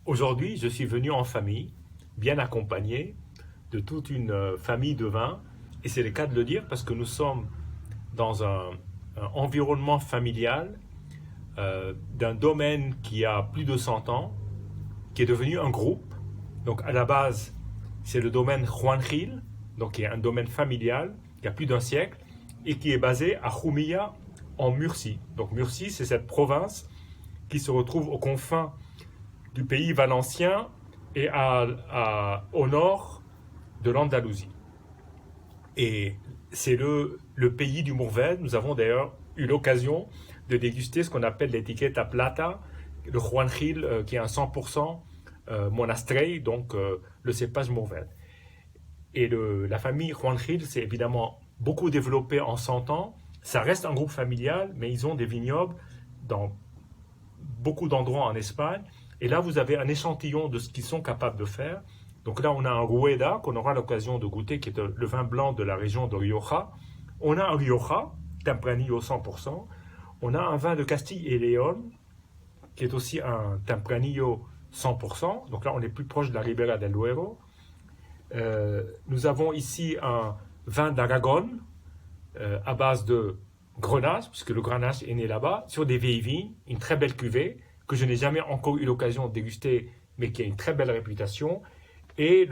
Aujourd'hui, je suis venu en famille, bien accompagné de toute une famille de vins. Et c'est le cas de le dire parce que nous sommes dans un environnement familial d'un domaine qui a plus de 100 ans, qui est devenu un groupe. Donc à la base, c'est le domaine Juan Gil, donc qui est un domaine familial, qui a plus d'un siècle, et qui est basé à Jumilla, en Murcie. Donc Murcie, c'est cette province qui se retrouve aux confins du pays valencien et au nord de l'Andalousie. Et c'est le pays du Mourvèdre. Nous avons d'ailleurs eu l'occasion de déguster ce qu'on appelle l'étiquette à plata, le Juan Gil, qui est un 100% monastrell, donc le cépage Mourvèdre. Et la famille Juan Gil s'est évidemment beaucoup développée en 100 ans. Ça reste un groupe familial, mais ils ont des vignobles dans beaucoup d'endroits en Espagne. Et là, vous avez un échantillon de ce qu'ils sont capables de faire. Donc là, on a un Rueda qu'on aura l'occasion de goûter, qui est le vin blanc de la région de Rioja. On a un Rioja, Tempranillo 100%. On a un vin de Castille et Léon, qui est aussi un Tempranillo 100%. Donc là, on est plus proche de la Ribera del Duero. Nous avons ici un vin d'Aragon à base de Grenache, puisque le Grenache est né là-bas, sur des vieilles vignes, une très belle cuvée, que je n'ai jamais encore eu l'occasion de déguster, mais qui a une très belle réputation. Et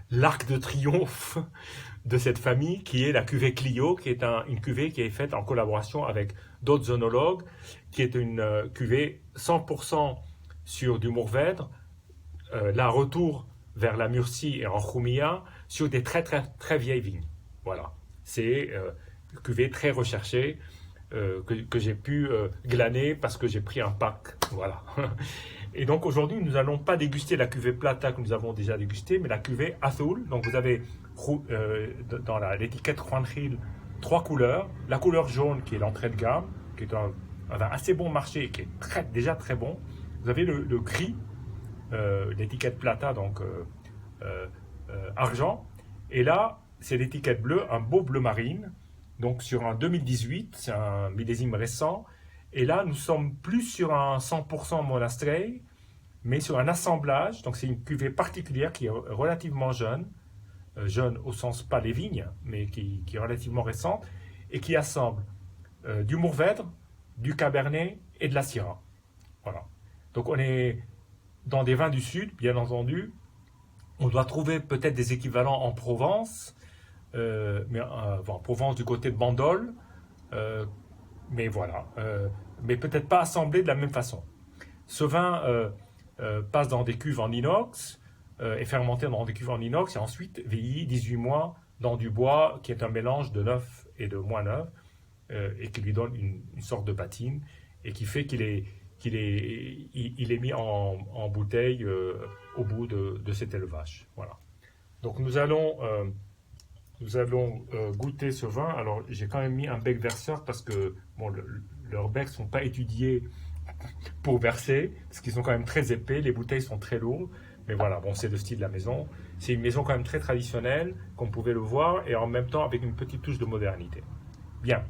l'arc de triomphe de cette famille, qui est la cuvée Clio, qui est une cuvée qui est faite en collaboration avec d'autres œnologues, qui est une cuvée 100% sur du Mourvèdre, là retour vers la Murcie et en Jumilla, sur des très très très vieilles vignes. Voilà, c'est une cuvée très recherchée que j'ai pu glaner parce que j'ai pris un pack. Voilà. Et donc aujourd'hui, nous n'allons pas déguster la cuvée Plata que nous avons déjà dégustée, mais la cuvée Azul. Donc vous avez dans l'étiquette Juan Gil 3 couleurs. La couleur jaune qui est l'entrée de gamme, qui est un vin assez bon marché et qui est déjà très bon. Vous avez le gris, l'étiquette Plata, donc argent. Et là, c'est l'étiquette bleue, un beau bleu marine. Donc sur un 2018, c'est un millésime récent. Et là, nous sommes plus sur un 100% monastrell, mais sur un assemblage. Donc c'est une cuvée particulière qui est relativement jeune, jeune au sens pas les vignes, mais qui est relativement récente, et qui assemble du Mourvèdre, du Cabernet et de la Syrah. Voilà. Donc on est dans des vins du Sud, bien entendu. On doit trouver peut-être des équivalents en Provence, en Provence du côté de Bandol, mais voilà. Mais peut-être pas assemblé de la même façon. Ce vin passe dans des cuves en inox, est fermenté dans des cuves en inox et ensuite vieilli 18 mois dans du bois qui est un mélange de neuf et de moins neuf et qui lui donne une sorte de patine et qui fait qu'il est mis en bouteille au bout de cet élevage. Voilà. Donc nous allons goûter ce vin. Alors j'ai quand même mis un bec verseur parce que bon, leurs becs ne sont pas étudiés pour verser, parce qu'ils sont quand même très épais, les bouteilles sont très lourdes, mais voilà, bon, c'est le style de la maison. C'est une maison quand même très traditionnelle, comme vous pouvez le voir, et en même temps avec une petite touche de modernité. Bien.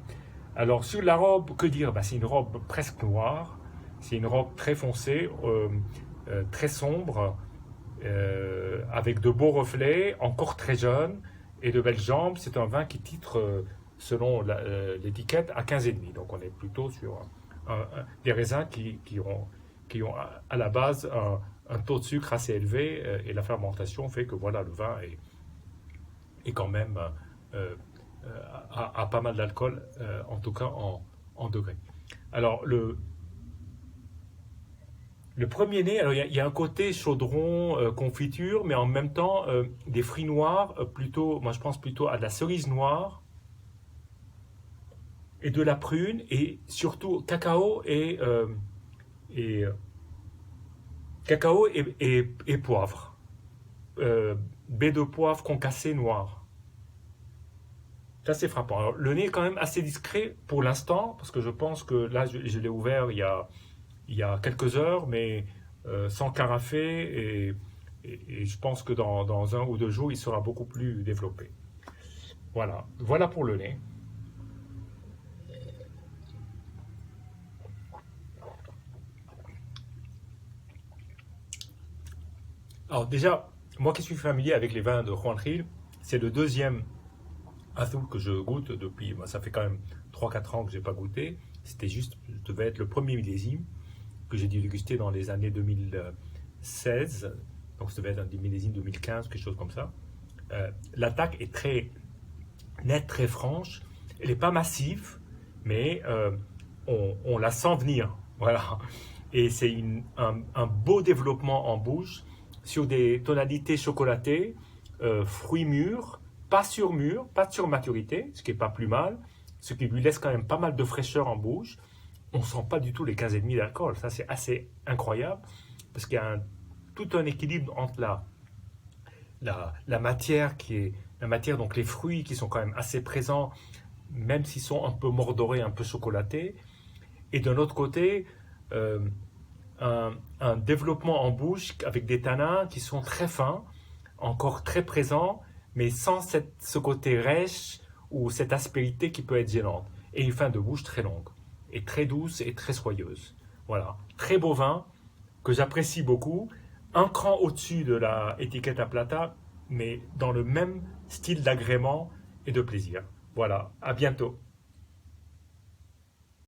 Alors sur la robe, que dire? C'est une robe presque noire, c'est une robe très foncée, très sombre, avec de beaux reflets, encore très jeune, et de belles jambes. C'est un vin qui titre, selon l'étiquette, à 15,5. Donc on est plutôt sur des raisins qui ont à la base un taux de sucre assez élevé, et la fermentation fait que voilà, le vin est quand même a pas mal d'alcool, en tout cas en degrés. Alors le premier nez, alors il y a un côté chaudron, confiture, mais en même temps des fruits noirs, plutôt, moi je pense plutôt à de la cerise noire et de la prune, et surtout cacao et, et poivre. Baie de poivre concassée noire. C'est assez frappant. Alors, le nez est quand même assez discret pour l'instant, parce que je pense que là, je l'ai ouvert il y a quelques heures, mais sans carafer, et je pense que dans 1 ou 2 jours, il sera beaucoup plus développé. Voilà pour le nez. Alors déjà, moi qui suis familier avec les vins de Juan Gil, c'est le deuxième Azul que je goûte depuis, ça fait quand même 3 4 ans que je n'ai pas goûté. C'était juste, ça devait être le premier millésime que j'ai dû déguster dans les années 2016. Donc ça devait être un millésime 2015, quelque chose comme ça. L'attaque est très nette, très franche. Elle n'est pas massive, mais on la sent venir. Voilà. Et c'est un beau développement en bouche sur des tonalités chocolatées, fruits mûrs, pas surmûrs, pas de surmaturité, ce qui n'est pas plus mal, ce qui lui laisse quand même pas mal de fraîcheur en bouche. On ne sent pas du tout les 15,5 d'alcool. Ça, c'est assez incroyable, parce qu'il y a tout un équilibre entre la matière la matière, donc les fruits qui sont quand même assez présents, même s'ils sont un peu mordorés, un peu chocolatés, et d'un autre côté, euh, un développement en bouche avec des tanins qui sont très fins, encore très présents, mais sans ce côté rêche ou cette aspérité qui peut être gênante. Et une fin de bouche très longue, et très douce et très soyeuse. Voilà, très beau vin que j'apprécie beaucoup, un cran au-dessus de la étiquette à plata, mais dans le même style d'agrément et de plaisir. Voilà, à bientôt.